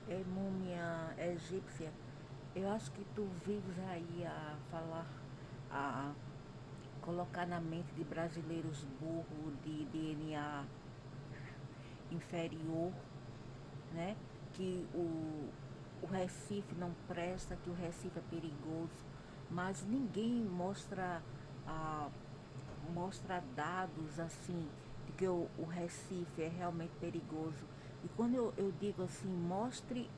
É múmia egípcia. Eu acho que tu vives aí a falar, a colocar na mente de brasileiros burros de DNA inferior, né? Que o Recife não presta, que o Recife é perigoso, mas ninguém ah, mostra dados assim de que o Recife é realmente perigoso. E quando eu digo assim, mostre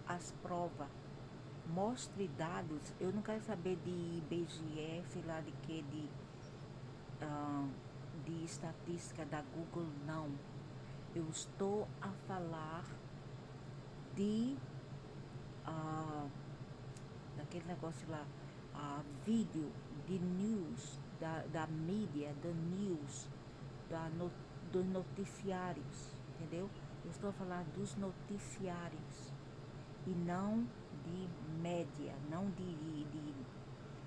as provas, mostre dados, eu não quero saber de IBGE, sei lá de que, ah, de estatística da Google, não. Eu estou a falar de ah, daquele negócio lá, vídeo de news, da mídia, da news, da no, dos noticiários, entendeu? Eu estou a falar dos noticiários e não de média, não de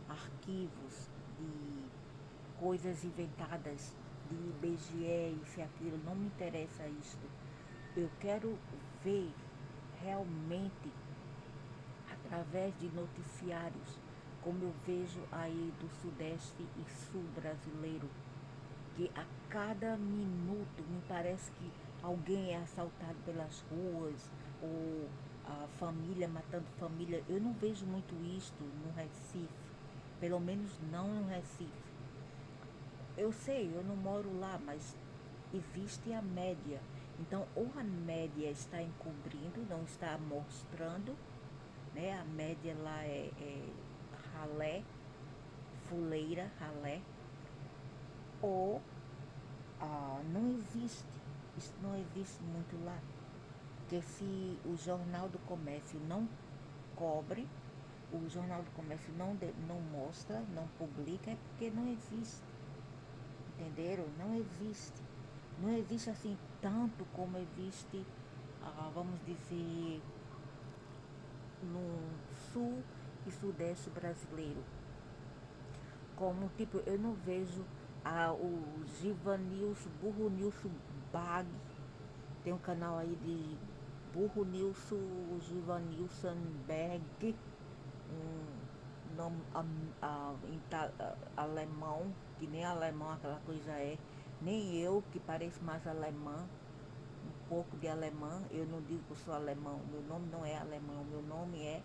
arquivos, de coisas inventadas, de IBGE, isso e aquilo, não me interessa isto. Eu quero ver realmente através de noticiários, como eu vejo aí do Sudeste e Sul brasileiro, que a cada minuto me parece que alguém é assaltado pelas ruas, ou a família matando família. Eu não vejo muito isto no Recife, pelo menos não no Recife. Eu sei, eu não moro lá, mas existe a média. Então, ou a média está encobrindo, não está mostrando, né? A média lá é ralé, fuleira, ralé, ou não existe. Isso não existe muito lá. Porque se o Jornal do Comércio não cobre, o Jornal do Comércio não mostra, não publica, é porque não existe. Entenderam? Não existe. Não existe assim tanto como existe, vamos dizer, no sul e sudeste brasileiro. Como tipo, eu não vejo o Givanilson, Burro Nilson Bag, tem um canal aí de Burro Nilson, Givanilson Berg, um nome alemão, que nem alemão aquela coisa é, nem eu que pareço mais alemã, um pouco de alemã, eu não digo que eu sou alemão, meu nome não é alemão, meu nome é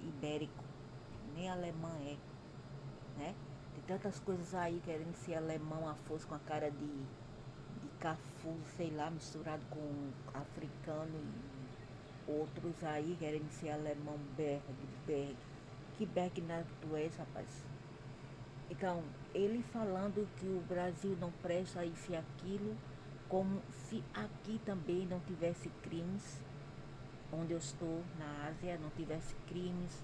ibérico, nem alemã é, né? Tem tantas coisas aí querendo ser alemão a força com a cara de cafu, sei lá, misturado com africano e outros aí querendo ser alemão Berg. Que Berg na tu és, rapaz? Então, ele falando que o Brasil não presta isso e aquilo, como se aqui também não tivesse crimes, onde eu estou, na Ásia, não tivesse crimes,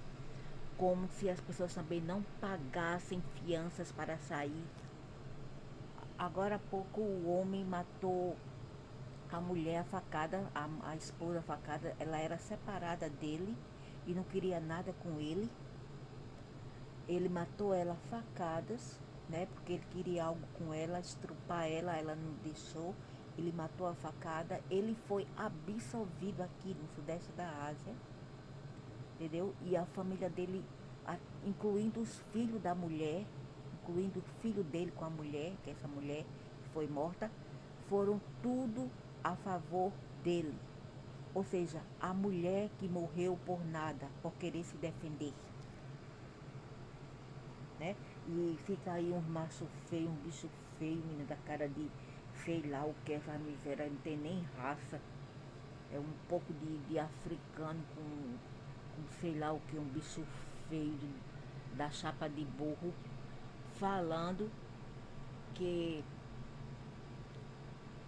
como se as pessoas também não pagassem fianças para sair. Agora há pouco o homem matou a mulher, a facada, a esposa facada, ela era separada dele e não queria nada com ele. Ele matou ela a facadas, né? Porque ele queria algo com ela, estrupar ela não deixou. Ele matou a facada. Ele foi absolvido aqui no sudeste da Ásia, entendeu? E a família dele, incluindo os filhos da mulher, incluindo o filho dele com a mulher, que essa mulher que foi morta, foram tudo a favor dele. Ou seja, a mulher que morreu por nada, por querer se defender, né? E fica aí um macho feio, um bicho feio, menina, da cara de sei lá o que é essa miséria, não tem nem raça. É um pouco de africano com sei lá o que, um bicho feio da chapa de burro, falando que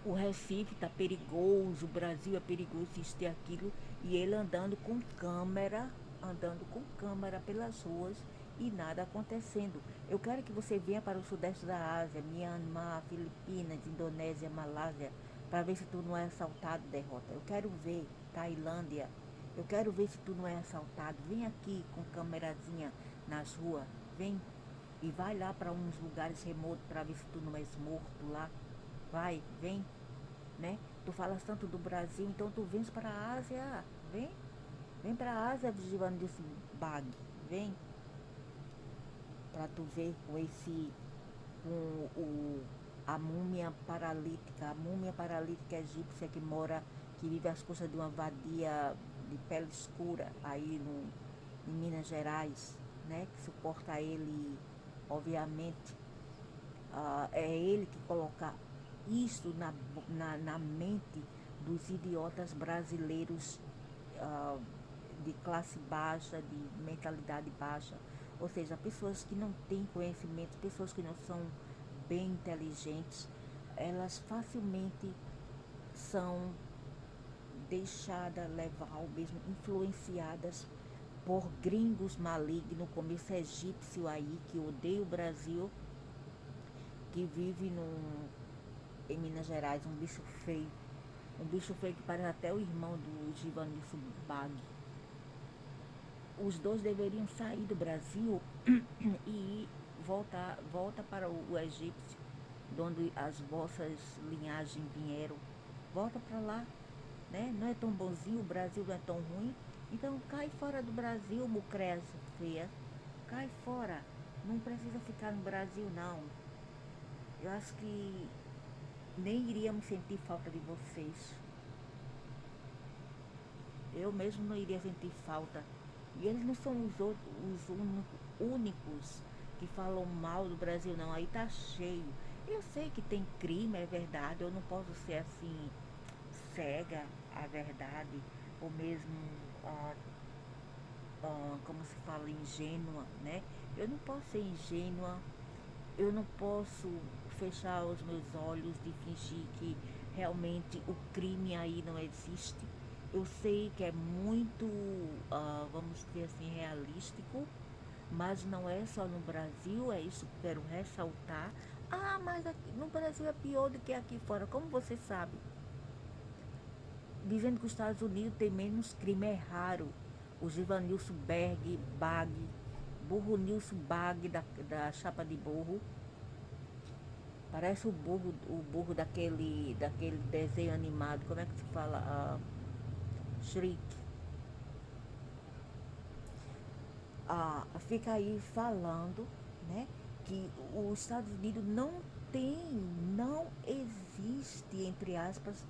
o Recife tá perigoso, o Brasil é perigoso, isso e aquilo, e ele andando com câmera pelas ruas e nada acontecendo. Eu quero que você venha para o sudeste da Ásia, Myanmar, Filipinas, Indonésia, Malásia, para ver se tu não é assaltado, derrota. Eu quero ver Tailândia. Eu quero ver se tu não é assaltado. Vem aqui com câmerazinha nas ruas. Vem e vai lá para uns lugares remotos para ver se tu não és morto lá. Vai, vem, né? Tô falas tanto do Brasil, então tu vens para a Ásia, vem? Vem para a Ásia, Giovanni desse bag, vem, para tu ver com a múmia paralítica egípcia que vive às custas de uma vadia de pele escura aí em Minas Gerais, né? Que suporta ele, obviamente. É ele que coloca isso na mente dos idiotas brasileiros, ah, de classe baixa, de mentalidade baixa, ou seja, pessoas que não têm conhecimento, pessoas que não são bem inteligentes, elas facilmente são deixadas levar, ou mesmo influenciadas por gringos malignos, como esse egípcio aí que odeia o Brasil, que vive em Minas Gerais, um bicho feio que parece até o irmão do Givanilson Bag. Os dois deveriam sair do Brasil e volta para o egípcio, de onde as vossas linhagens vieram. Volta para lá, né? Não é tão bonzinho, o Brasil não é tão ruim. Então cai fora do Brasil, mucreza feia. Cai fora. Não precisa ficar no Brasil, não. Eu acho que nem iríamos sentir falta de vocês. Eu mesmo não iria sentir falta. E eles não são únicos que falam mal do Brasil, não. Aí tá cheio. Eu sei que tem crime, é verdade. Eu não posso ser assim, cega à verdade. Ou mesmo, como se fala, ingênua, né? Eu não posso ser ingênua. Eu não posso fechar os meus olhos de fingir que realmente o crime aí não existe. Eu sei que é muito, vamos dizer assim, realístico, mas não é só no Brasil, é isso que quero ressaltar. Ah, mas aqui, no Brasil é pior do que aqui fora. Como você sabe? Dizendo que os Estados Unidos tem menos crime, é raro. O Givanilson Bag, Burro Nilson Bag da Chapa de Burro. Parece o burro daquele desenho animado. Como é que se fala? Shrek. Fica aí falando, né, que os Estados Unidos não existe, entre aspas,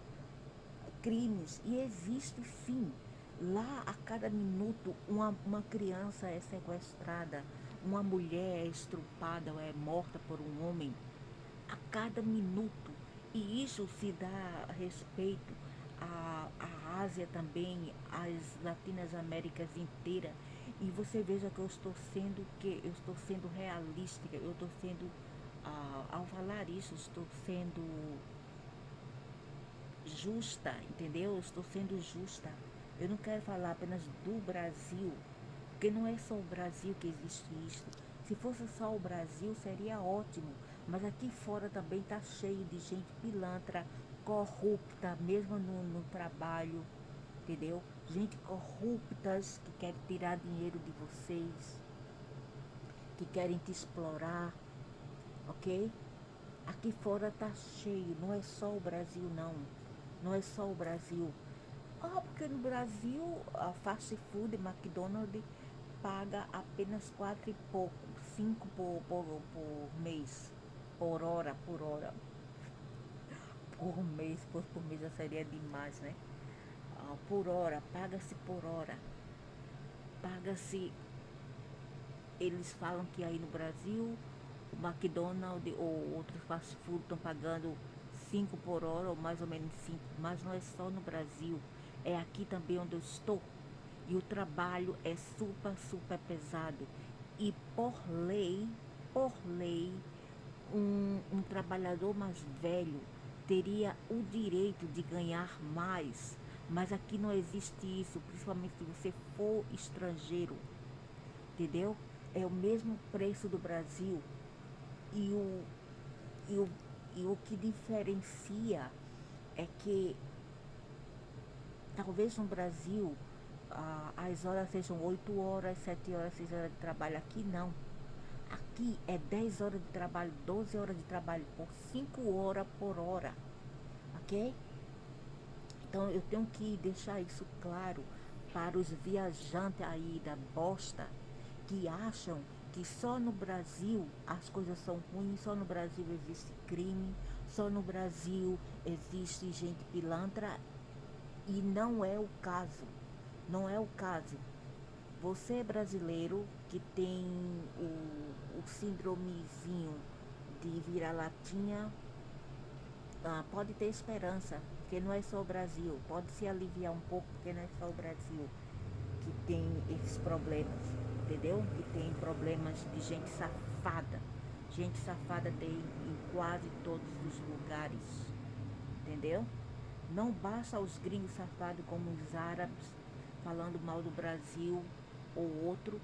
crimes. E existe sim. Lá a cada minuto uma criança é sequestrada, uma mulher é estrupada ou é morta por um homem a cada minuto. E isso se dá respeito à Ásia também, às Latinas Américas inteiras. E você veja que eu estou sendo realística, eu estou sendo, ao falar isso, estou sendo justa, entendeu? Eu estou sendo justa. Eu não quero falar apenas do Brasil, porque não é só o Brasil que existe isso. Se fosse só o Brasil, seria ótimo. Mas aqui fora também está cheio de gente pilantra, corrupta, mesmo no trabalho, entendeu? Gente corruptas que querem tirar dinheiro de vocês, que querem te explorar, ok? Aqui fora tá cheio, não é só o Brasil não. Não é só o Brasil. Porque no Brasil a fast food, McDonald's, paga apenas 4 e pouco, 5 por mês, por hora, por mês, por mês já seria demais, né? Por hora, paga-se por hora. Paga-se. Eles falam que aí no Brasil o McDonald's ou outros fast food estão pagando 5 por hora, ou mais ou menos 5, mas não é só no Brasil, é aqui também onde eu estou. E o trabalho é super pesado. E por lei, um trabalhador mais velho teria o direito de ganhar mais. Mas aqui não existe isso, principalmente se você for estrangeiro, entendeu? É o mesmo preço do Brasil. E o, e o, e o que diferencia é que talvez no Brasil as horas sejam 8 horas, 7 horas, 6 horas de trabalho. Aqui não. Aqui é 10 horas de trabalho, 12 horas de trabalho por 5 horas por hora. Ok? Então eu tenho que deixar isso claro para os viajantes aí da bosta que acham que só no Brasil as coisas são ruins, só no Brasil existe crime, só no Brasil existe gente pilantra e não é o caso. Não é o caso. Você é brasileiro que tem o síndromezinho de vira-latinha, pode ter esperança, porque não é só o Brasil. Pode se aliviar um pouco, porque não é só o Brasil que tem esses problemas, entendeu? Que tem problemas de gente safada. Gente safada tem em quase todos os lugares, entendeu? Não basta os gringos safados como os árabes falando mal do Brasil ou outro,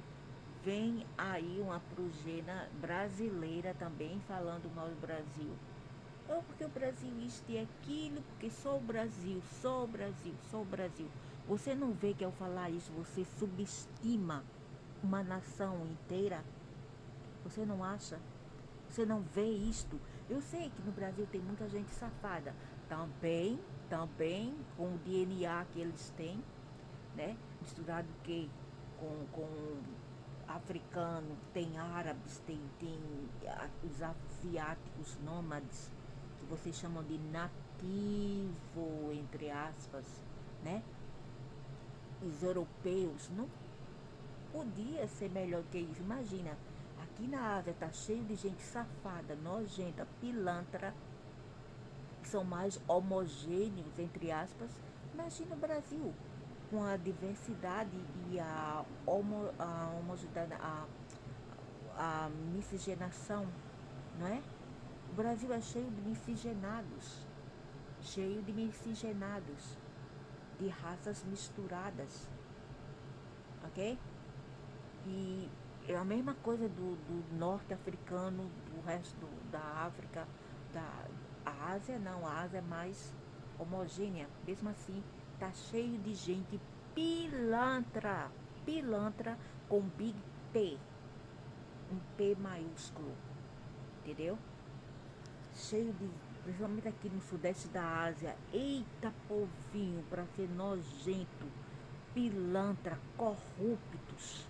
vem aí uma progena brasileira também falando mal do Brasil. Ou porque o Brasil isto e aquilo, porque só o Brasil, só o Brasil, só o Brasil. Você não vê que ao falar isso você subestima uma nação inteira? Você não acha? Você não vê isto? Eu sei que no Brasil tem muita gente safada. Também com o DNA que eles têm, né? Misturado que com africano, tem árabes, tem os asiáticos nômades, que vocês chamam de nativo, entre aspas, né? Os europeus, não podia ser melhor que isso. Imagina, aqui na Ásia tá cheio de gente safada, nojenta, pilantra, que são mais homogêneos, entre aspas. Imagina o Brasil, com a diversidade e a homogeneidade, a miscigenação, não é? O Brasil é cheio de miscigenados, de raças misturadas, ok? E é a mesma coisa do norte-africano, do resto da África, da a Ásia não, a Ásia é mais homogênea. Mesmo assim, tá cheio de gente pilantra, pilantra com Big P, um P maiúsculo, entendeu? Cheio de, principalmente aqui no sudeste da Ásia, eita povinho, para ser nojento, pilantra, corruptos,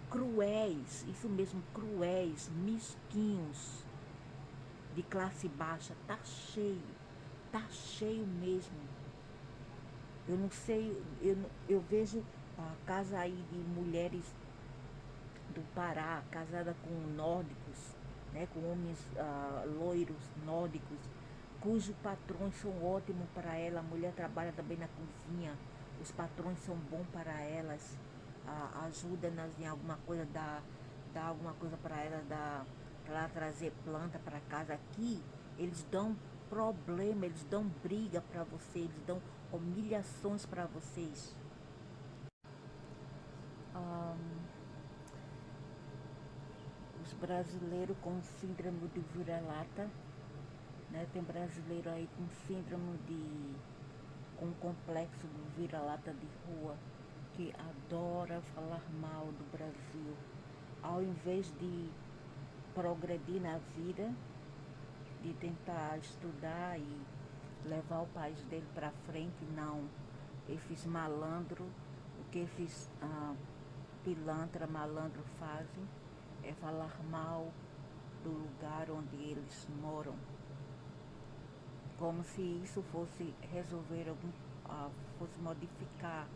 cruéis, isso mesmo, cruéis, mesquinhos, de classe baixa, tá cheio mesmo. Eu não sei, eu vejo a casa aí de mulheres do Pará, casada com nórdicos, né, com homens loiros nórdicos, cujos patrões são ótimos para ela. A mulher trabalha também na cozinha, os patrões são bons para elas, ajuda-nas em alguma coisa, dá alguma coisa para ela, para ela trazer planta para casa. Aqui eles dão problema, eles dão briga para vocês, eles dão humilhações para vocês. Ah, os brasileiros com síndrome de vira-lata, né? Tem brasileiro aí com síndrome de, com complexo do vira-lata de rua, que adora falar mal do Brasil. Ao invés de progredir na vida, de tentar estudar e levar o país dele para frente, não. Esses malandro, o que esses pilantra, malandro fazem é falar mal do lugar onde eles moram, como se isso fosse resolver fosse modificar.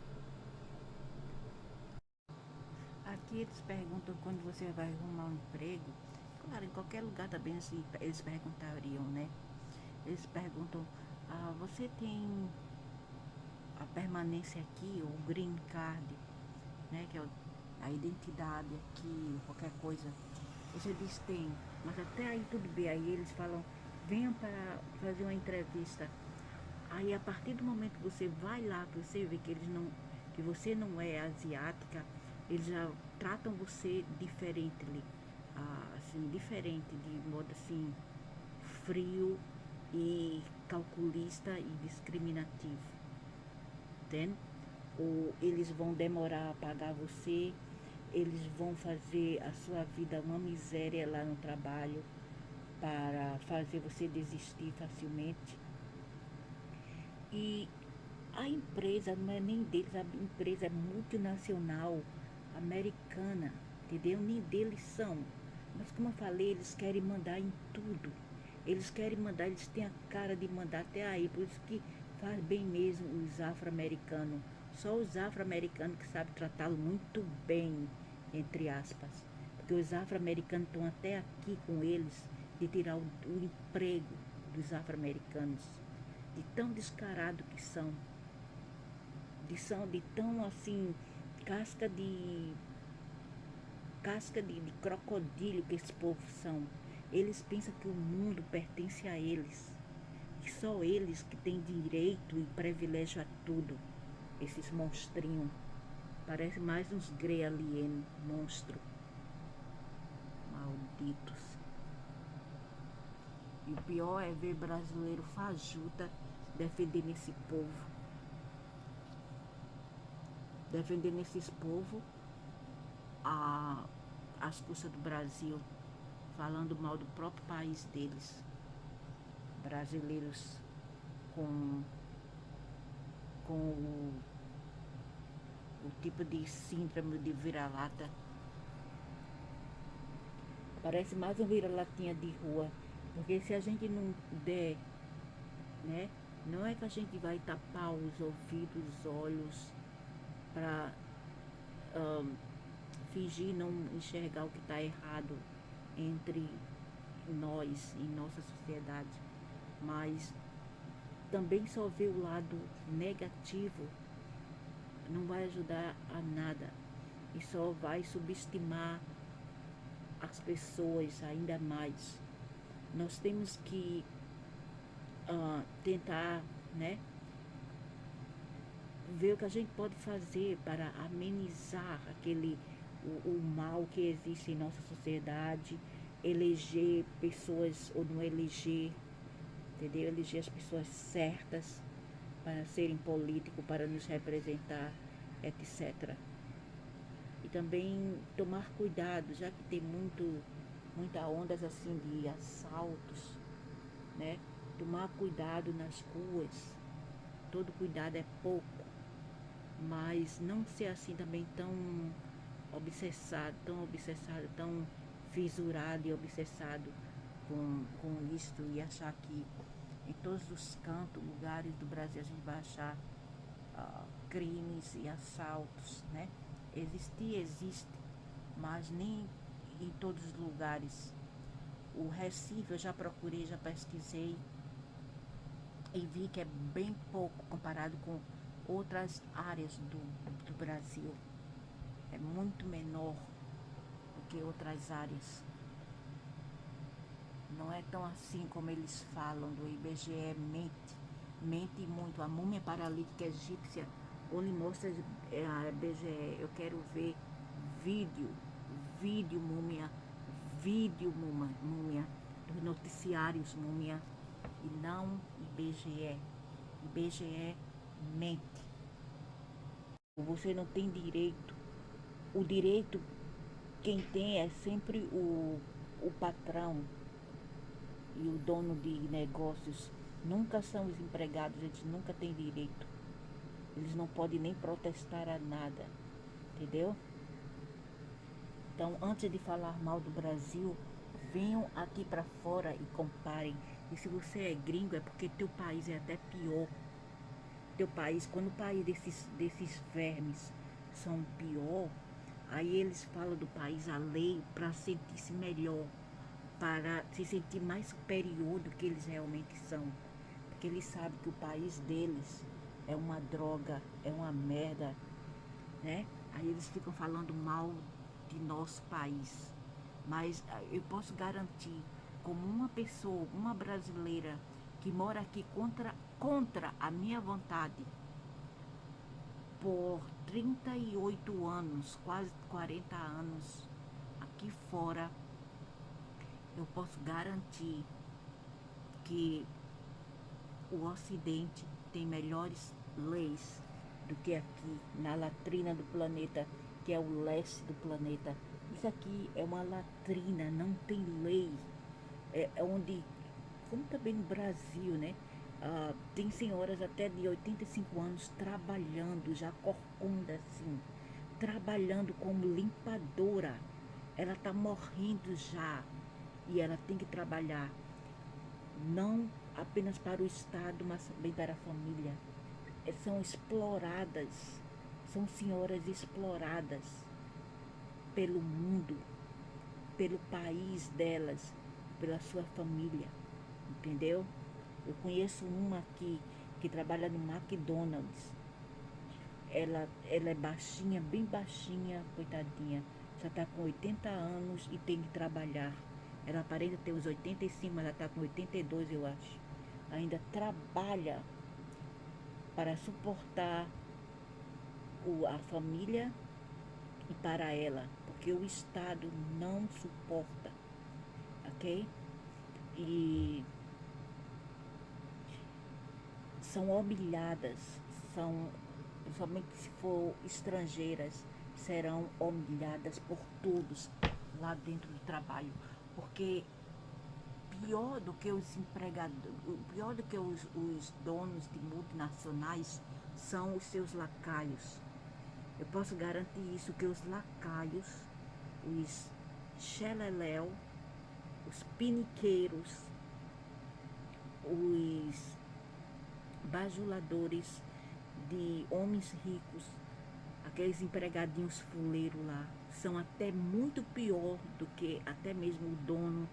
Aqui eles perguntam quando você vai arrumar um emprego. Claro, em qualquer lugar também assim, eles perguntariam, né? Eles perguntam, você tem a permanência aqui, o green card, né? Que é a identidade aqui, qualquer coisa. Você diz tem, mas até aí tudo bem. Aí eles falam, venham para fazer uma entrevista. Aí a partir do momento que você vai lá, que você vê que eles não, que você não é asiática, eles já tratam você diferente, assim, diferente, de modo assim, frio e calculista e discriminativo, entende? Ou eles vão demorar a pagar você, eles vão fazer a sua vida uma miséria lá no trabalho para fazer você desistir facilmente. E a empresa não é nem deles, a empresa é multinacional, americana, entendeu? Nem deles são. Mas como eu falei, eles querem mandar em tudo. Eles querem mandar, eles têm a cara de mandar até aí, por isso que faz bem mesmo os afro-americanos. Só os afro-americanos que sabem tratá-lo muito bem, entre aspas. Porque os afro-americanos estão até aqui com eles de tirar o emprego dos afro-americanos. De tão descarado que são. De tão assim, casca de de crocodilo que esse povo são. Eles pensam que o mundo pertence a eles. Que só eles que têm direito e privilégio a tudo. Esses monstrinhos. Parece mais uns grey alien, monstro. Malditos. E o pior é ver brasileiro fajuta defendendo esse povo. Defendendo esses povos às custas do Brasil, falando mal do próprio país deles. Brasileiros com o tipo de síndrome de vira-lata. Parece mais uma vira-latinha de rua. Porque se a gente não der, né? Não é que a gente vai tapar os ouvidos, os olhos, para fingir não enxergar o que está errado entre nós, em nossa sociedade. Mas também só ver o lado negativo não vai ajudar a nada e só vai subestimar as pessoas ainda mais. Nós temos que tentar, né, ver o que a gente pode fazer para amenizar o mal que existe em nossa sociedade, eleger pessoas ou não eleger, entendeu? Eleger as pessoas certas para serem políticos, para nos representar, etc. E também tomar cuidado, já que tem muita ondas assim de assaltos, né? Tomar cuidado nas ruas. Todo cuidado é pouco, mas não ser assim também tão obsessado, tão fisurado e obsessado com isto e achar que em todos os cantos, lugares do Brasil a gente vai achar crimes e assaltos, né? Existir existe, mas nem em todos os lugares. O Recife eu já procurei, já pesquisei e vi que é bem pouco comparado com outras áreas do Brasil. É muito menor do que outras áreas. Não é tão assim como eles falam do IBGE, mente muito. A múmia paralítica egípcia, onde mostra a IBGE, eu quero ver vídeo, múmia, múmia, dos noticiários múmia, e não IBGE. IBGE mente. Você não tem direito. O direito quem tem é sempre o patrão e o dono de negócios. Nunca são os empregados, eles nunca têm direito. Eles não podem nem protestar a nada, entendeu? Então, antes de falar mal do Brasil, venham aqui para fora e comparem. E se você é gringo, é porque teu país é até pior. Teu país, quando o país desses vermes são pior, aí eles falam do país alheio para sentir-se melhor, para se sentir mais superior do que eles realmente são. Porque eles sabem que o país deles é uma droga, é uma merda, né? Aí eles ficam falando mal de nosso país. Mas eu posso garantir, como uma pessoa, uma brasileira que mora aqui contra a minha vontade, por 38 anos, quase 40 anos, aqui fora, eu posso garantir que o Ocidente tem melhores leis do que aqui na latrina do planeta, que é o leste do planeta. Isso aqui é uma latrina, não tem lei. É onde, como também no Brasil, né? Tem senhoras até de 85 anos trabalhando, já corcunda assim, trabalhando como limpadora. Ela está morrendo já e ela tem que trabalhar, não apenas para o Estado, mas também para a família. São exploradas, são senhoras exploradas pelo mundo, pelo país delas, pela sua família, entendeu? Eu conheço uma aqui que trabalha no McDonald's. Ela é baixinha, bem baixinha, coitadinha. Já está com 80 anos e tem que trabalhar. Ela aparenta ter uns 85, mas ela está com 82, eu acho. Ainda trabalha para suportar a família e para ela, porque o Estado não suporta, ok? E são humilhadas, são, principalmente se for estrangeiras, serão humilhadas por todos lá dentro do trabalho, porque pior do que os empregados, pior do que os donos de multinacionais são os seus lacaios. Eu posso garantir isso, que os lacaios, os xeleléu, os piniqueiros, os bajuladores de homens ricos, aqueles empregadinhos fuleiros lá, são até muito pior do que até mesmo o dono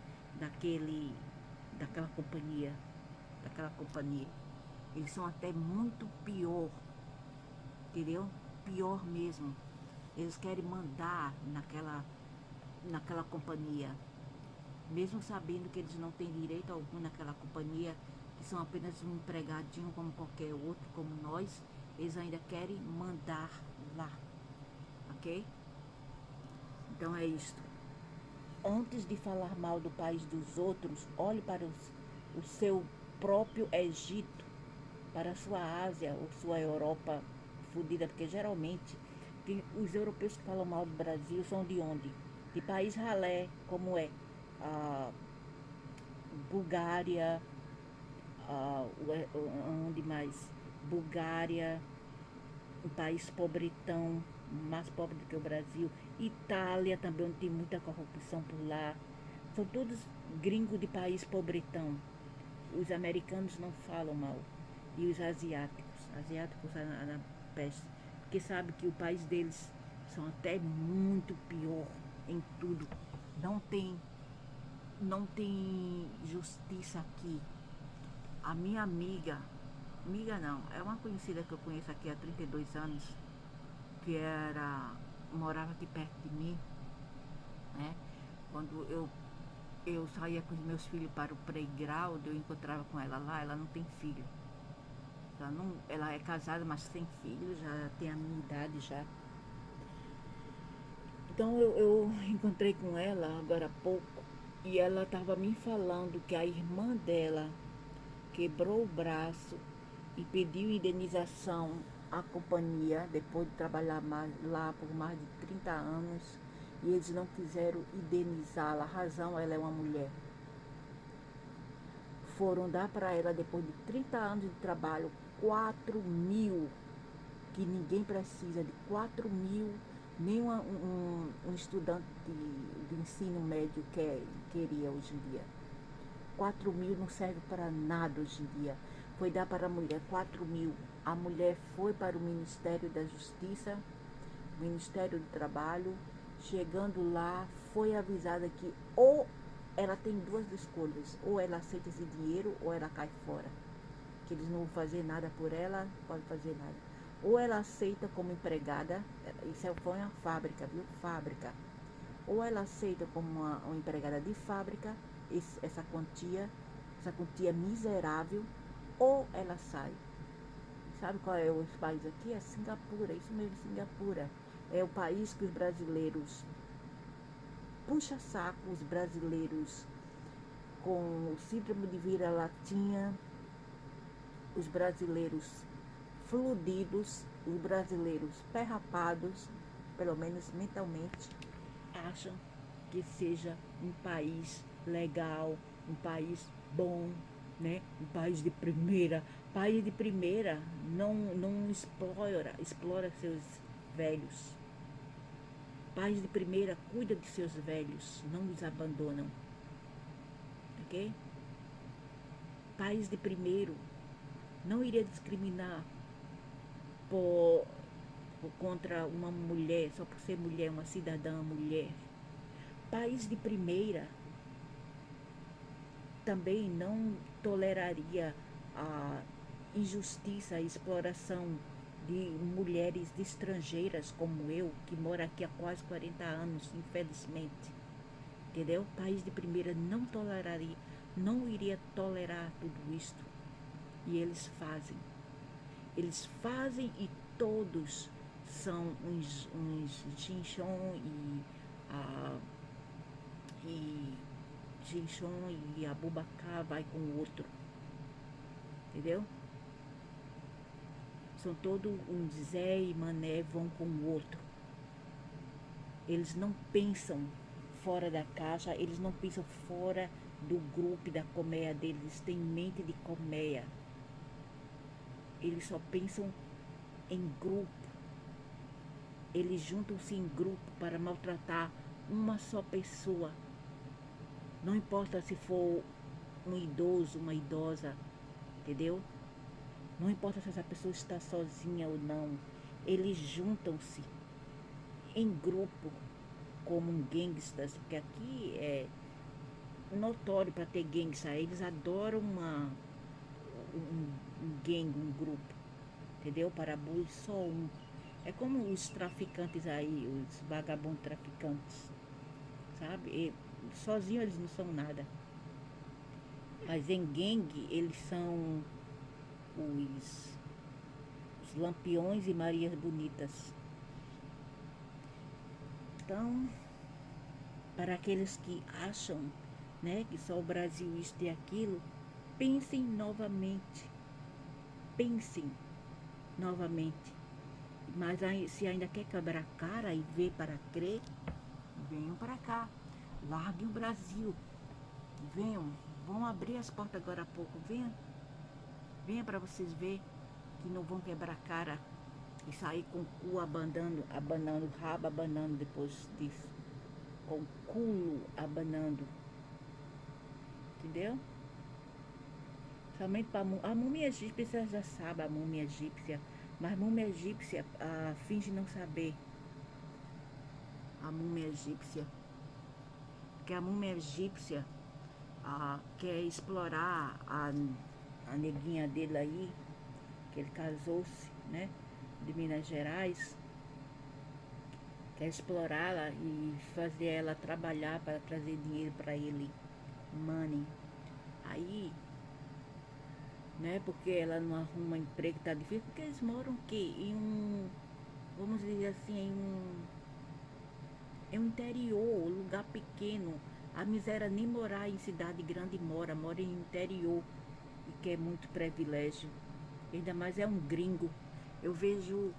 daquela companhia. Eles são até muito pior, entendeu? Pior mesmo. Eles querem mandar naquela companhia, mesmo sabendo que eles não têm direito algum naquela companhia, que são apenas um empregadinho como qualquer outro, como nós. Eles ainda querem mandar lá, ok? Então é isto. Antes de falar mal do país dos outros, olhe para o seu próprio Egito, para a sua Ásia ou sua Europa fodida, porque geralmente os europeus que falam mal do Brasil são de onde? De país ralé, como é a Bulgária, onde mais? Bulgária, um país pobretão, mais pobre do que o Brasil. Itália também, onde tem muita corrupção por lá. São todos gringos de país pobretão. Os americanos não falam mal. E os asiáticos na peste, porque sabe que o país deles são até muito pior em tudo. Não tem justiça aqui. A minha amiga não, é uma conhecida que eu conheço aqui há 32 anos, que morava aqui perto de mim, né? Quando eu saía com os meus filhos para o playground, eu encontrava com ela lá. Ela não tem filho. Ela é casada, mas tem filho, já tem a minha idade já. Então eu encontrei com ela agora há pouco e ela estava me falando que a irmã dela quebrou o braço e pediu indenização à companhia depois de trabalhar lá por mais de 30 anos, e eles não quiseram indenizá-la. A razão, ela é uma mulher. Foram dar para ela, depois de 30 anos de trabalho, 4.000, que ninguém precisa de 4.000, nem um estudante de ensino médio queria hoje em dia. 4.000 não serve para nada hoje em dia. Foi dar para a mulher 4.000. A mulher foi para o Ministério da Justiça, Ministério do Trabalho. Chegando lá, foi avisada que ou ela tem duas escolhas: ou ela aceita esse dinheiro ou ela cai fora, que eles não vão fazer nada por ela, pode fazer nada. Ou ela aceita como empregada, isso foi uma fábrica, viu? Fábrica. Ou ela aceita como uma empregada de fábrica, essa quantia miserável, ou ela sai. Sabe qual é o país aqui? É Singapura, isso mesmo, Singapura. É o país que os brasileiros puxa saco, os brasileiros com o síndrome de vira-latinha, os brasileiros fludidos, os brasileiros perrapados, pelo menos mentalmente, acham que seja um país legal, um país bom, né? Um país de primeira. País de primeira não explora seus velhos. País de primeira cuida de seus velhos, não os abandonam, ok? País de primeiro não iria discriminar por, contra uma mulher, só por ser mulher, uma cidadã mulher. País de primeira também não toleraria a injustiça, a exploração de mulheres de estrangeiras como eu, que moro aqui há quase 40 anos, infelizmente. Entendeu? País de primeira não toleraria, não iria tolerar tudo isto. E eles fazem. Eles fazem e todos são uns Jinchon e Jinchon e Abubakar vai com o outro. Entendeu? São todos uns Zé e Mané vão com o outro. Eles não pensam fora da caixa, eles não pensam fora do grupo da colmeia deles, eles têm mente de colmeia. Eles só pensam em grupo. Eles juntam-se em grupo para maltratar uma só pessoa. Não importa se for um idoso, uma idosa, entendeu? Não importa se essa pessoa está sozinha ou não. Eles juntam-se em grupo como gangsters, porque aqui é notório para ter gangsters. Eles adoram um gangue, um grupo, entendeu? Para bullying só um. É como os traficantes aí, os vagabundos traficantes, sabe? E sozinhos eles não são nada. Mas em gangue eles são os lampiões e Marias Bonitas. Então, para aqueles que acham, né, que só o Brasil isto e aquilo, pensem novamente. Pensem novamente. Mas aí, se ainda quer quebrar cara e ver para crer, venham para cá. Larguem o Brasil. Venham. Vão abrir as portas agora há pouco. Venha para vocês verem que não vão quebrar cara e sair com o cu abanando o rabo, abanando depois disso. Com o culo abanando. Entendeu? Somente para a múmia egípcia, você já sabe, a múmia egípcia. Mas múmia egípcia finge não saber. A múmia egípcia. Porque a múmia egípcia quer explorar a neguinha dele aí, que ele casou-se, né? De Minas Gerais. Quer explorá-la e fazer ela trabalhar para trazer dinheiro para ele. Money. Aí, né? Porque ela não arruma emprego, tá difícil. Porque eles moram aqui em um, vamos dizer assim, em um interior, lugar pequeno. A miséria nem morar em cidade grande mora em interior e quer muito privilégio. Ainda mais é um gringo. Eu vejo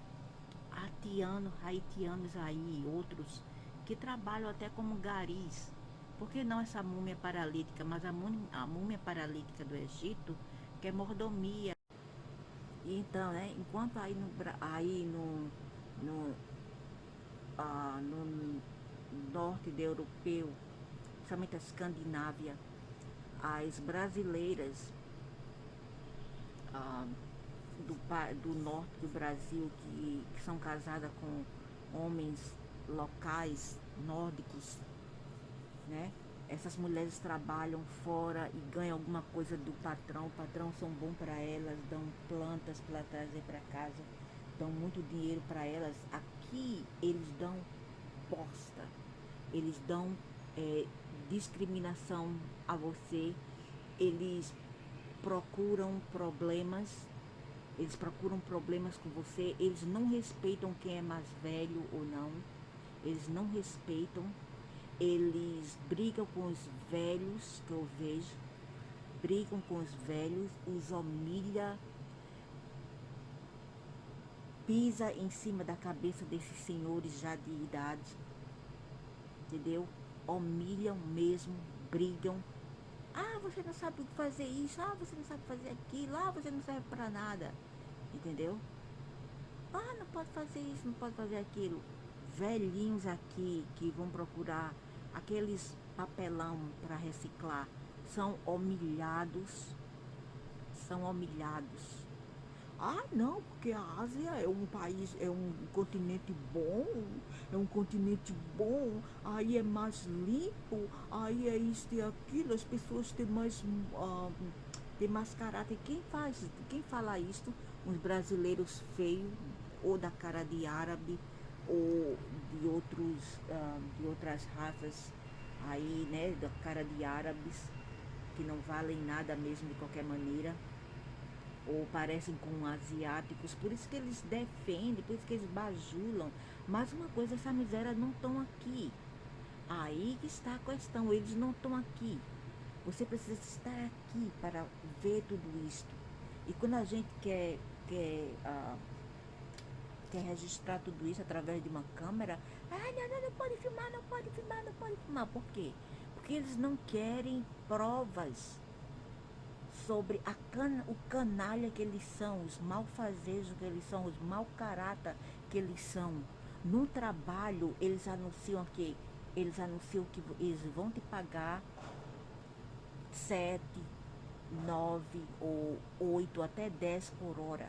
haitianos aí, outros que trabalham até como garis. Por que não essa múmia paralítica? Mas a múmia paralítica do Egito quer mordomia. E então, né? Enquanto no norte da europeu, principalmente a Escandinávia, as brasileiras do norte do Brasil que são casadas com homens locais, nórdicos, né? Essas mulheres trabalham fora e ganham alguma coisa do patrão. O patrão são bom para elas, dão plantas para trazer para casa, dão muito dinheiro para elas. Aqui eles dão bosta, eles dão discriminação a você, eles procuram problemas, com você, eles não respeitam quem é mais velho ou não, eles não respeitam, eles brigam com os velhos, que eu vejo, brigam com os velhos, os humilha, pisa em cima da cabeça desses senhores já de idade, entendeu? Humilham mesmo, brigam, Ah, você não sabe fazer isso, ah, você não sabe fazer aquilo, ah, você não serve para nada. Entendeu? Ah, não pode fazer isso, não pode fazer aquilo. Velhinhos aqui que vão procurar aqueles papelão para reciclar são humilhados, são humilhados. Ah, não, porque a Ásia é um país, é um continente bom, é um continente bom, aí é mais limpo, aí é isso e aquilo, as pessoas têm mais caráter. Quem fala isso? Os brasileiros feios, ou da cara de árabe, ou de outras raças aí, né, da cara de árabes, que não valem nada mesmo de qualquer maneira, ou parecem com asiáticos, por isso que eles defendem, por isso que eles bajulam. Mas uma coisa, essa miséria não estão aqui. Aí que está a questão, eles não estão aqui. Você precisa estar aqui para ver tudo isto. E quando a gente quer registrar tudo isso através de uma câmera, ah, não pode filmar, não pode filmar, não pode filmar. Por quê? Porque eles não querem provas sobre o canalha que eles são, os malfazejos que eles são, os mau caráter que eles são. No trabalho, eles anunciam que eles vão te pagar 7, 9 ou 8 até 10 por hora,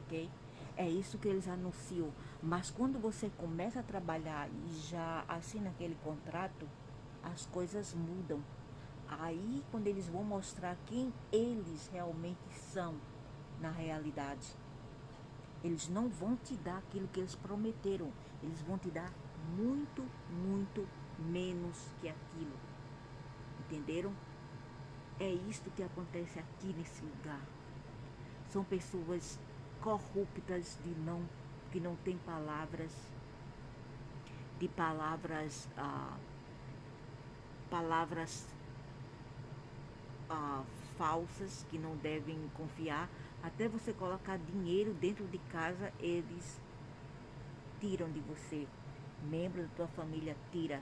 ok? É isso que eles anunciam. Mas quando você começa a trabalhar e já assina aquele contrato, as coisas mudam. Aí, quando eles vão mostrar quem eles realmente são na realidade, eles não vão te dar aquilo que eles prometeram. Eles vão te dar muito, muito menos que aquilo. Entenderam? É isto que acontece aqui nesse lugar. São pessoas corruptas que não têm palavras, de palavras falsas que não devem confiar. Até você colocar dinheiro dentro de casa, eles tiram de você. Membro da tua família tira.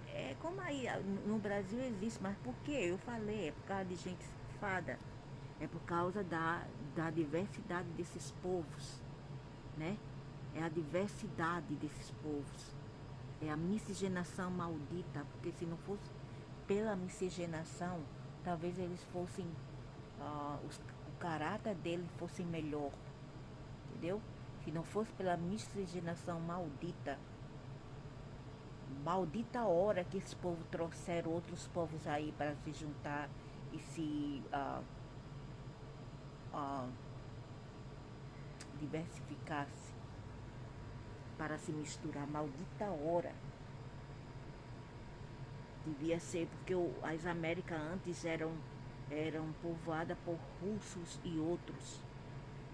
É como aí no Brasil existe, mas por quê? Eu falei, é por causa de gente safada. É por causa da diversidade desses povos, né? É a diversidade desses povos. É a miscigenação maldita, porque se não fosse pela miscigenação, talvez eles fossem, o caráter deles fosse melhor, entendeu? Se não fosse pela miscigenação maldita, maldita hora que esse povo trouxeram outros povos aí para se juntar e se diversificar-se, para se misturar. Maldita hora. Devia ser porque as Américas antes eram povoadas por russos e outros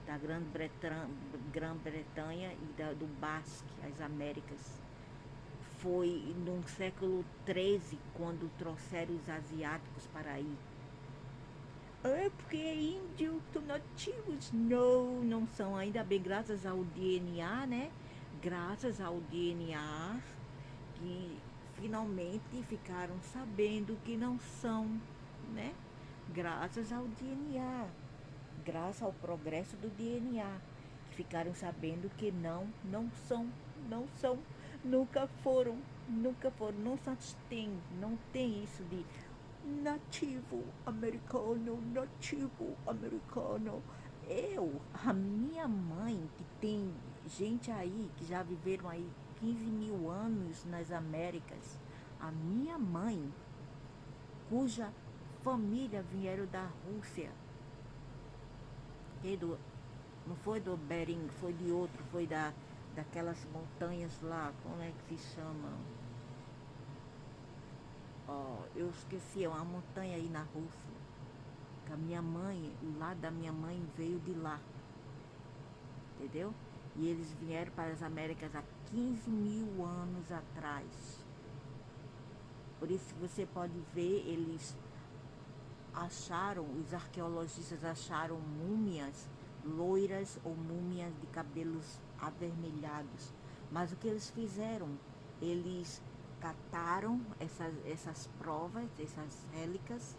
da Grã-Bretanha e do Basque, as Américas. Foi no século XIII quando trouxeram os asiáticos para aí. É porque é índio, são nativos. Não, não são. Ainda bem, graças ao DNA, né? Graças ao DNA, que finalmente ficaram sabendo que não são, né? Graças ao DNA, graças ao progresso do DNA, que ficaram sabendo que não são, não são, nunca foram, não tem isso de nativo americano. A minha mãe, que tem gente aí que já viveram aí 15 mil anos nas Américas, a minha mãe, cuja família vieram da Rússia, não foi do Bering, foi de outro, foi daquelas montanhas lá, como é que se chama? Eu esqueci, é uma montanha aí na Rússia. Que a minha mãe, o lado da minha mãe veio de lá. Entendeu? E eles vieram para as Américas há 15 mil anos atrás. Por isso você pode ver, os arqueologistas acharam múmias loiras ou múmias de cabelos avermelhados. Mas o que eles fizeram? Eles cataram essas provas, essas rélicas,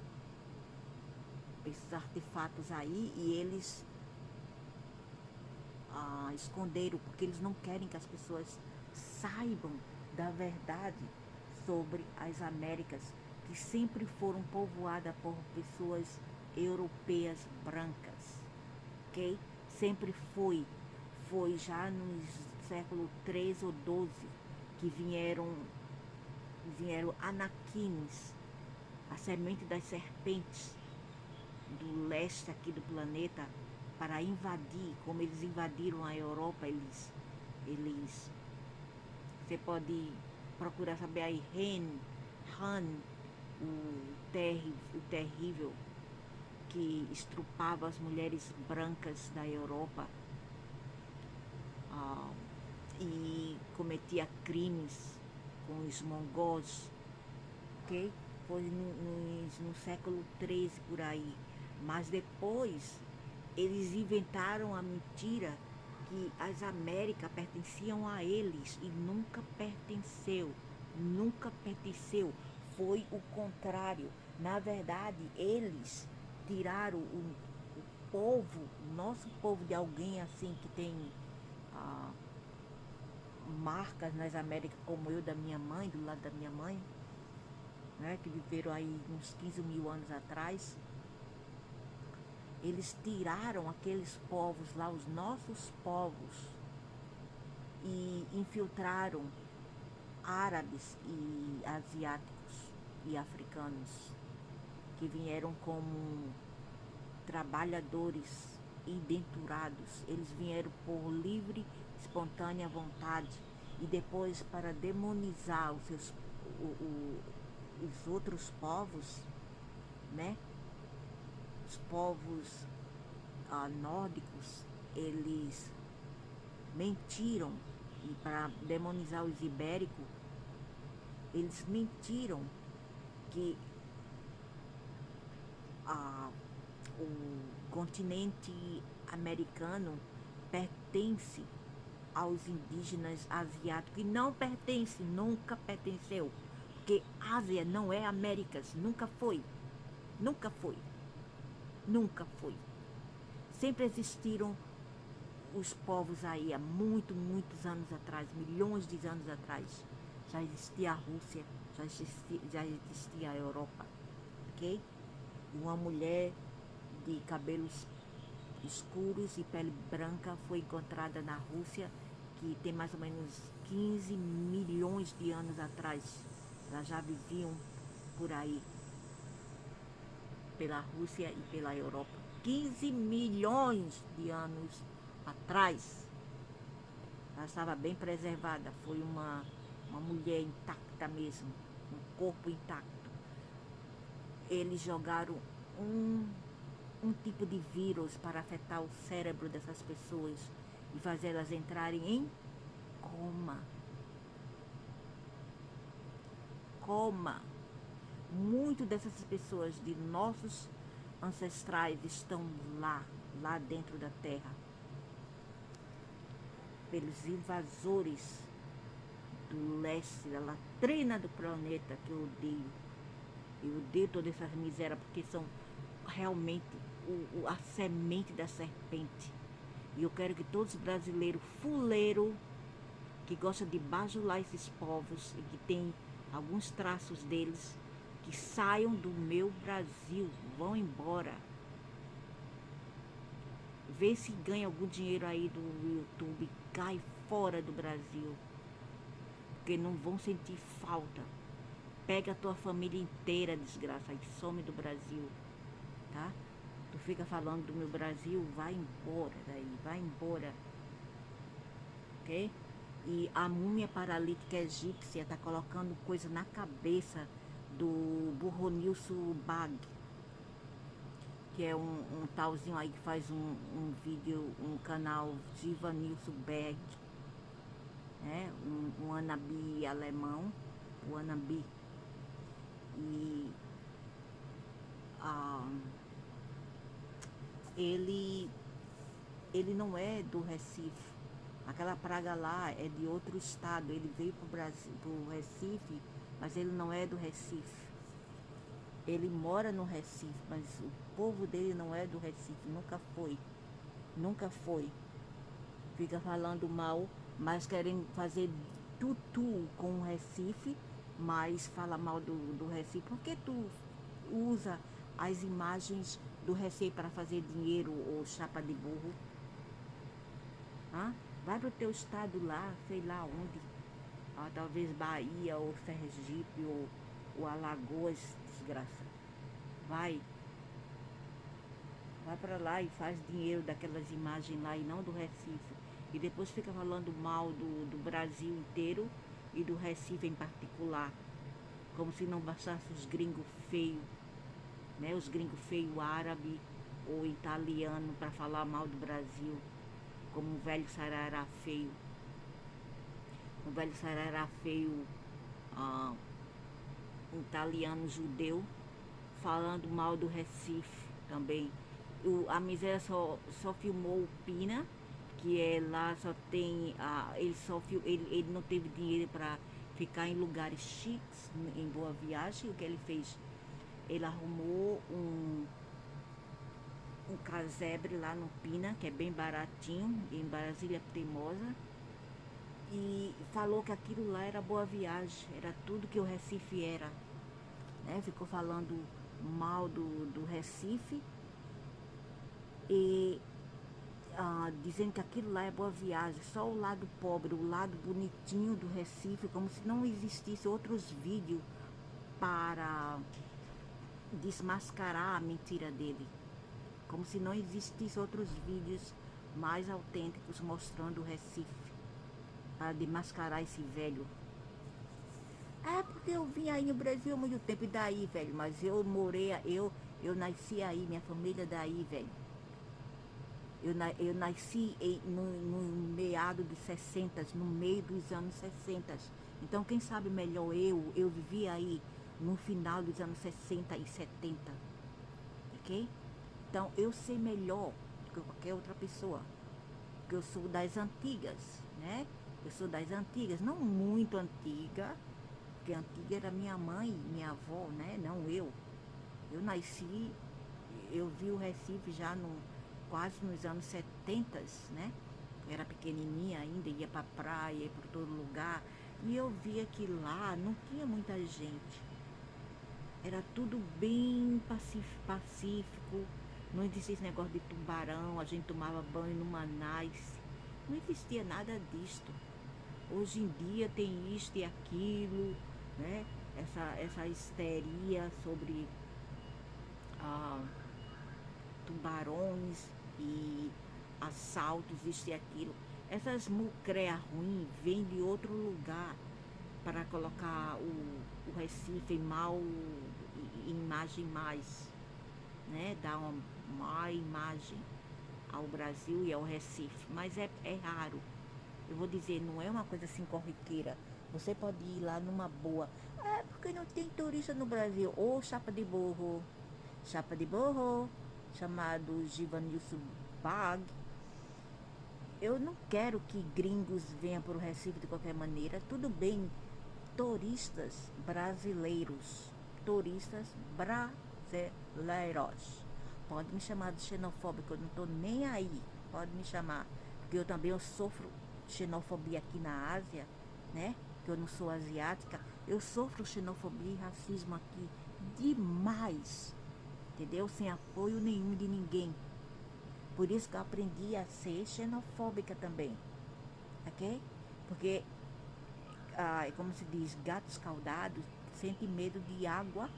esses artefatos aí, e eles esconderam, porque eles não querem que as pessoas saibam da verdade sobre as Américas, que sempre foram povoadas por pessoas europeias brancas, ok? Sempre foi já no século 13 ou 12 que vieram anaquines, a semente das serpentes do leste aqui do planeta, para invadir, como eles invadiram a Europa. Você pode procurar saber aí, Han, o terrível, que estrupava as mulheres brancas da Europa, e cometia crimes com os mongóis, ok? Foi no século 13 por aí. Mas depois eles inventaram a mentira que as Américas pertenciam a eles, e nunca pertenceu, nunca pertenceu. Foi o contrário. Na verdade, eles tiraram o povo, nosso povo, de alguém assim que tem marcas nas Américas, como eu, da minha mãe, do lado da minha mãe, né, que viveram aí uns 15 mil anos atrás. Eles tiraram aqueles povos lá, os nossos povos, e infiltraram árabes e asiáticos e africanos, que vieram como trabalhadores indenturados. Eles vieram por livre, espontânea vontade, e depois, para demonizar os outros povos, né? Os povos nórdicos, eles mentiram, e para demonizar os ibéricos, eles mentiram que o continente americano pertence aos indígenas asiáticos, e não pertence, nunca pertenceu, porque Ásia não é Américas, nunca foi, nunca foi, nunca foi. Sempre existiram os povos aí, há muitos anos atrás, milhões de anos atrás. Já existia a Rússia, já existia a Europa, ok? Uma mulher de cabelos escuros e pele branca foi encontrada na Rússia, que tem mais ou menos 15 milhões de anos atrás. Elas já viviam por aí, pela Rússia e pela Europa. 15 milhões de anos atrás. Ela estava bem preservada. Foi uma mulher intacta mesmo, um corpo intacto. Eles jogaram um tipo de vírus para afetar o cérebro dessas pessoas e fazer elas entrarem em coma. Coma. Muitas dessas pessoas de nossos ancestrais estão lá dentro da terra, pelos invasores do leste, da latrina do planeta, que eu odeio. Eu odeio todas essas misérias, porque são realmente a semente da serpente. E eu quero que todos os brasileiros fuleiros, que gostam de bajular esses povos e que tem alguns traços deles, que saiam do meu Brasil, vão embora. Vê se ganha algum dinheiro aí do YouTube, cai fora do Brasil, porque não vão sentir falta. Pega a tua família inteira, desgraça, e some do Brasil, tá? Tu fica falando do meu Brasil, vai embora daí, vai embora, ok? E a múmia paralítica egípcia tá colocando coisa na cabeça do Burronilson Bag, que é um talzinho aí que faz um vídeo, um canal Givanilson Bag, né? Um anabi alemão, o anabi. E ele não é do Recife. Aquela praga lá é de outro estado. Ele veio pro Brasil, pro Recife, mas ele não é do Recife. Ele mora no Recife, mas o povo dele não é do Recife, nunca foi. Nunca foi. Fica falando mal, mas querem fazer tudo com o Recife, mas fala mal do Recife. Por que tu usa as imagens do Recife para fazer dinheiro ou chapa de burro? Hã? Vai pro teu estado lá, sei lá onde. Ah, talvez Bahia ou Sergipe ou Alagoas, desgraça. Vai, vai para lá e faz dinheiro daquelas imagens lá e não do Recife. E depois fica falando mal do Brasil inteiro e do Recife em particular. Como se não bastasse os gringos feios, né? Os gringos feios árabe ou italiano para falar mal do Brasil. Como um velho sarará feio. Um velho sarará feio, ah, italiano judeu, falando mal do Recife também. A miséria só filmou o Pina, que é lá só tem. Ele não teve dinheiro para ficar em lugares chiques, em Boa Viagem. O que ele fez? Ele arrumou um casebre lá no Pina, que é bem baratinho, em Brasília Teimosa. E falou que aquilo lá era Boa Viagem, era tudo que o Recife era, né? Ficou falando mal do Recife e dizendo que aquilo lá é Boa Viagem, só o lado pobre, o lado bonitinho do Recife, como se não existisse outros vídeos para desmascarar a mentira dele, como se não existisse outros vídeos mais autênticos mostrando o Recife, para desmascarar esse velho. Ah, porque eu vim aí no Brasil há muito tempo, e daí, velho? Mas eu nasci aí, minha família daí, velho. Eu nasci no meado de 60, no meio dos anos 60. Então, quem sabe melhor eu vivi aí no final dos anos 60 e 70, ok? Então, eu sei melhor do que qualquer outra pessoa, porque eu sou das antigas, né? Eu sou das antigas, não muito antiga, porque antiga era minha mãe, minha avó, né? Não eu. Eu nasci, eu vi o Recife já quase nos anos 70, né? Eu era pequenininha ainda, ia pra praia, ia por todo lugar. E eu via que lá não tinha muita gente. Era tudo bem pacífico. Não existia esse negócio de tubarão, a gente tomava banho no Manais. Não existia nada disto. Hoje em dia tem isto e aquilo, né? Essa histeria sobre tubarões e assaltos, isso e aquilo. Essas mucreas ruins vêm de outro lugar para colocar o Recife em imagem mais, né? Dar uma má imagem ao Brasil e ao Recife. Mas é raro. Eu vou dizer, não é uma coisa assim corriqueira. Você pode ir lá numa boa. É porque não tem turista no Brasil. Ou chapa de burro. Chapa de burro. Chamado Givanilson Bag. Eu não quero que gringos venham para o Recife de qualquer maneira. Tudo bem, turistas brasileiros. Turistas brasileiros. Pode me chamar de xenofóbico, eu não estou nem aí. Pode me chamar. Porque eu sofro xenofobia aqui na Ásia, né? Que eu não sou asiática. Eu sofro xenofobia e racismo aqui demais. Entendeu? Sem apoio nenhum de ninguém. Por isso que eu aprendi a ser xenofóbica também. Ok? Porque, como se diz, gato escaldado sente medo de água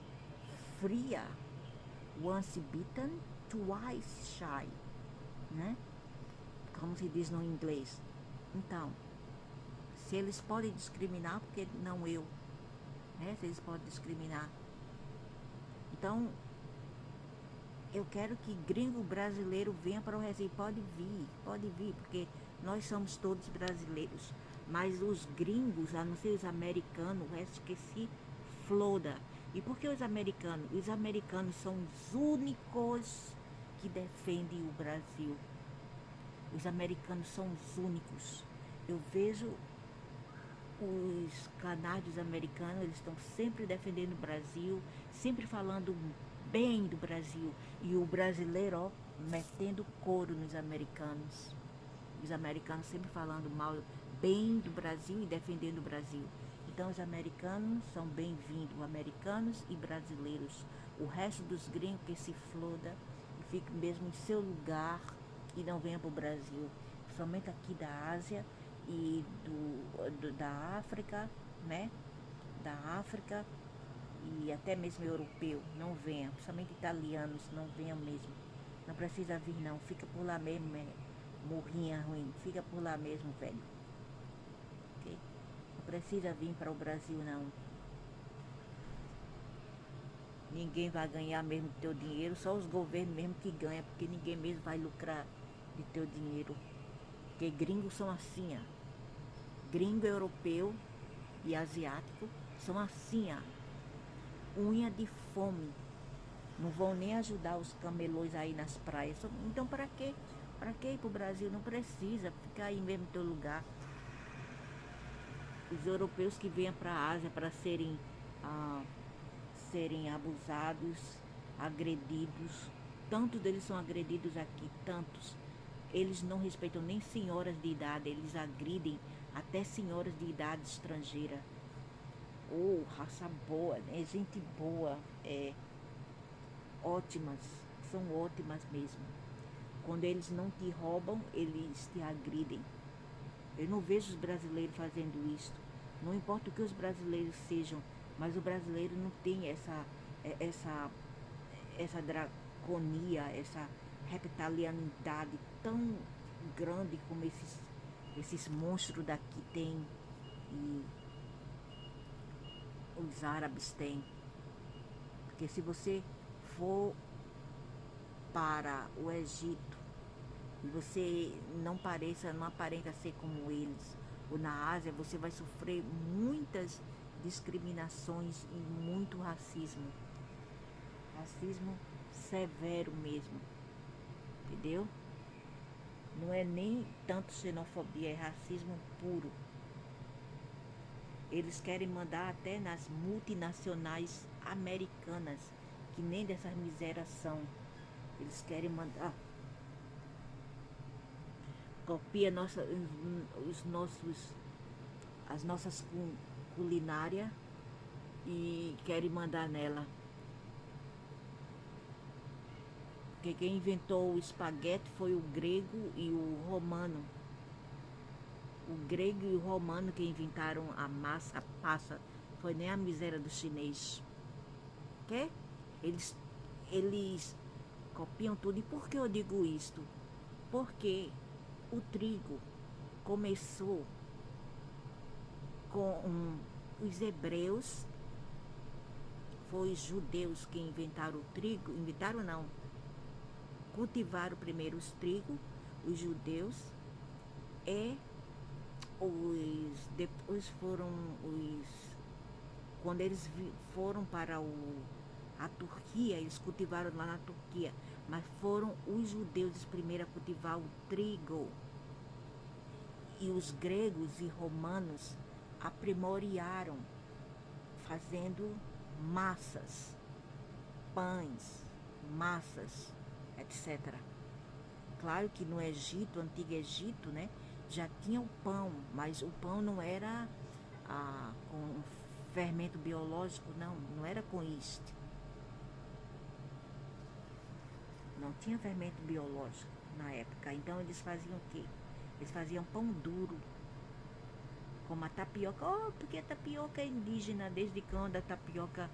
fria. Once bitten, twice shy. Né? Como se diz no inglês. Então, se eles podem discriminar, porque não eu? Né? Se eles podem discriminar. Então, eu quero que gringo brasileiro venha para o Recife. Pode vir, porque nós somos todos brasileiros. Mas os gringos, a não ser os americanos, o resto que se floda. E por que os americanos? Os americanos são os únicos que defendem o Brasil. Os americanos são os únicos. Eu vejo os canais dos americanos, eles estão sempre defendendo o Brasil, sempre falando bem do Brasil. E o brasileiro, ó, metendo couro nos americanos. Os americanos sempre falando mal, bem do Brasil e defendendo o Brasil. Então os americanos são bem-vindos, americanos e brasileiros. O resto dos gringos que se floda e fique mesmo em seu lugar e não venha para o Brasil. Somente aqui da Ásia e da África, né? Da África e até mesmo europeu, não venha. Somente italianos, não venham mesmo. Não precisa vir não, fica por lá mesmo, morrinha ruim, fica por lá mesmo, velho. Ok? Não precisa vir para o Brasil não. Ninguém vai ganhar mesmo do teu dinheiro, só os governos mesmo que ganham, porque ninguém mesmo vai lucrar de teu dinheiro. Porque gringos são assim, ó. Gringo europeu e asiático são assim, ó. Unha de fome. Não vão nem ajudar os camelões aí nas praias. Então para quê? Para que ir pro Brasil? Não precisa ficar aí mesmo no teu lugar. Os europeus que venham para a Ásia para serem abusados, agredidos. Tantos deles são agredidos aqui, tantos. Eles não respeitam nem senhoras de idade, eles agridem até senhoras de idade estrangeira. Oh, raça boa, né? Gente boa, ótimas, são ótimas mesmo. Quando eles não te roubam, eles te agridem. Eu não vejo os brasileiros fazendo isso. Não importa o que os brasileiros sejam, mas o brasileiro não tem essa draconia, essa reptilianidade tão grande como esses monstros daqui têm e os árabes têm. Porque se você for para o Egito e você não aparenta ser como eles, ou na Ásia, você vai sofrer muitas discriminações e muito racismo. Racismo severo mesmo, entendeu? Não é nem tanto xenofobia, é racismo puro. Eles querem mandar até nas multinacionais americanas, que nem dessas misérias são. Eles querem mandar. Copia as nossas culinárias e querem mandar nela. Porque quem inventou o espaguete foi o grego e o romano. O grego e o romano que inventaram a massa, a passa, foi nem a miséria do chinês. Que? Eles copiam tudo. E por que eu digo isto? Porque o trigo começou com os hebreus, foi os judeus que inventaram o trigo, inventaram não, cultivaram primeiro os trigo, os judeus, e depois foram quando eles foram para a Turquia, eles cultivaram lá na Turquia, mas foram os judeus os primeiros a cultivar o trigo. E os gregos e romanos aprimoriaram, fazendo massas, pães, massas, etc. Claro que no Egito, antigo Egito, né, já tinha o pão, mas o pão não era com fermento biológico, não era com isto. Não tinha fermento biológico na época. Então eles faziam o quê? Eles faziam pão duro, como a tapioca. Oh, porque a tapioca é indígena. Desde quando a tapioca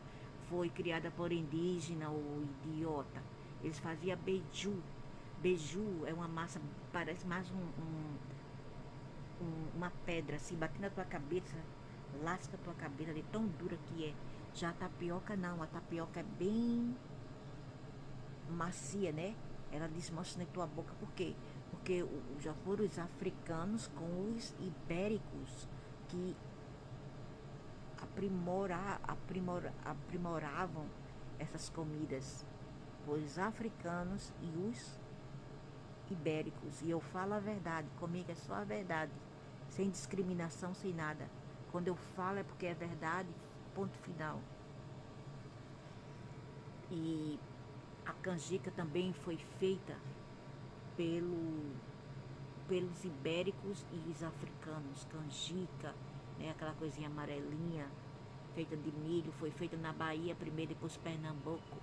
foi criada por indígena ou idiota? Eles faziam beiju. Beiju é uma massa, parece mais uma pedra, assim, batendo na tua cabeça, lasca a tua cabeça de tão dura que é. Já a tapioca não, a tapioca é bem macia, né? Ela desmancha na tua boca. Por quê? Porque já foram os africanos com os ibéricos que aprimoravam essas comidas. Os africanos e os ibéricos. E eu falo a verdade, comigo é só a verdade, sem discriminação, sem nada. Quando eu falo é porque é verdade, ponto final. E a canjica também foi feita pelos ibéricos e os africanos. Canjica, né, aquela coisinha amarelinha, feita de milho, foi feita na Bahia primeiro, depois Pernambuco.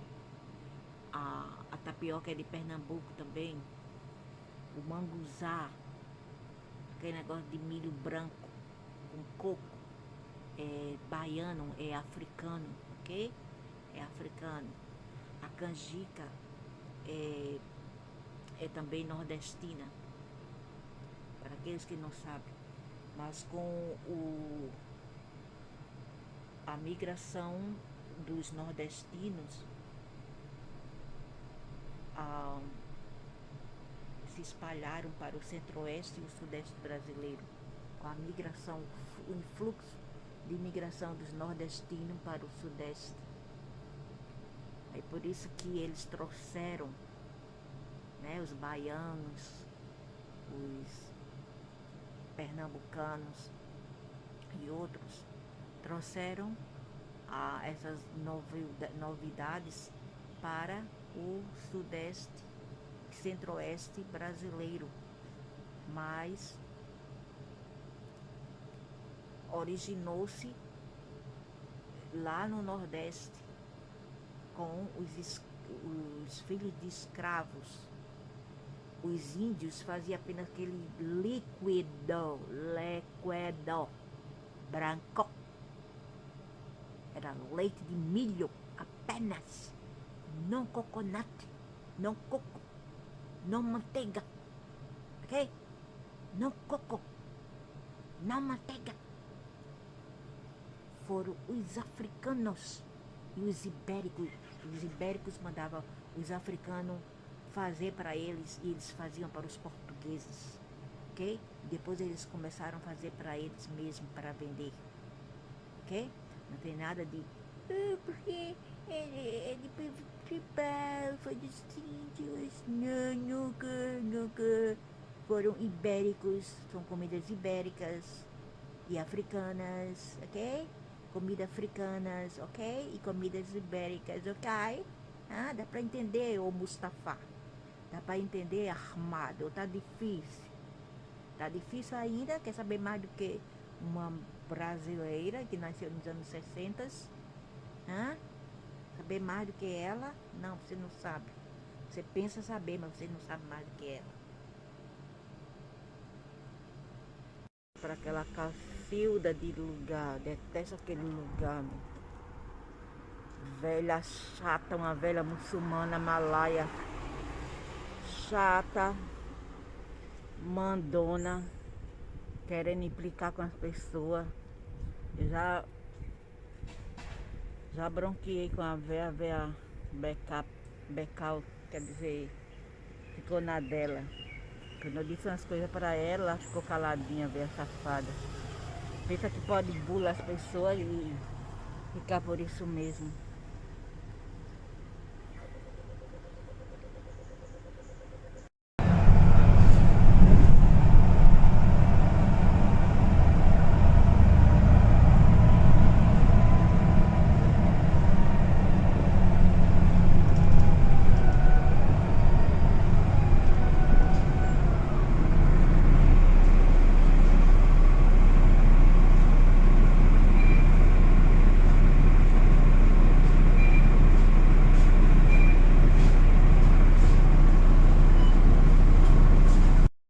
A tapioca é de Pernambuco também. O manguzá, aquele negócio de milho branco com coco, é baiano, é africano, ok? É africano. A canjica é também nordestina, para aqueles que não sabem. Mas com a migração dos nordestinos, se espalharam para o centro-oeste e o sudeste brasileiro, com a migração, o influxo de imigração dos nordestinos para o sudeste. É por isso que eles trouxeram, né, os baianos, os pernambucanos e outros, trouxeram essas novidades para o sudeste, centro-oeste brasileiro, mas originou-se lá no Nordeste com os filhos de escravos. Os índios faziam apenas aquele líquido branco. Era leite de milho apenas, não coconut, não coco, não manteiga, ok? Não coco, não manteiga. Foram os africanos e os ibéricos. Os ibéricos mandavam os africanos fazer para eles e eles faziam para os portugueses, ok? Depois eles começaram a fazer para eles mesmos, para vender, ok? Não tem nada de porque é de principal, foi dos índios. Não, nunca. Foram ibéricos, são comidas ibéricas e africanas, ok? Comidas africanas, ok? E comidas ibéricas, ok? Dá pra entender, ô Mustafa? Dá pra entender, armado? Tá difícil? Tá difícil ainda? Quer saber mais do que uma brasileira que nasceu nos anos 60? Saber mais do que ela? Não, você não sabe. Você pensa saber, mas você não sabe mais do que ela. Para aquela cacilda de lugar, detesto aquele lugar. Velha chata, uma velha muçulmana malaia, chata, mandona, querendo implicar com as pessoas. Eu já bronqueei com a véia Becal, quer dizer, ficou na dela. Quando eu disse umas coisas para ela, ela ficou caladinha, véia safada. Pensa que pode bular as pessoas e ficar por isso mesmo.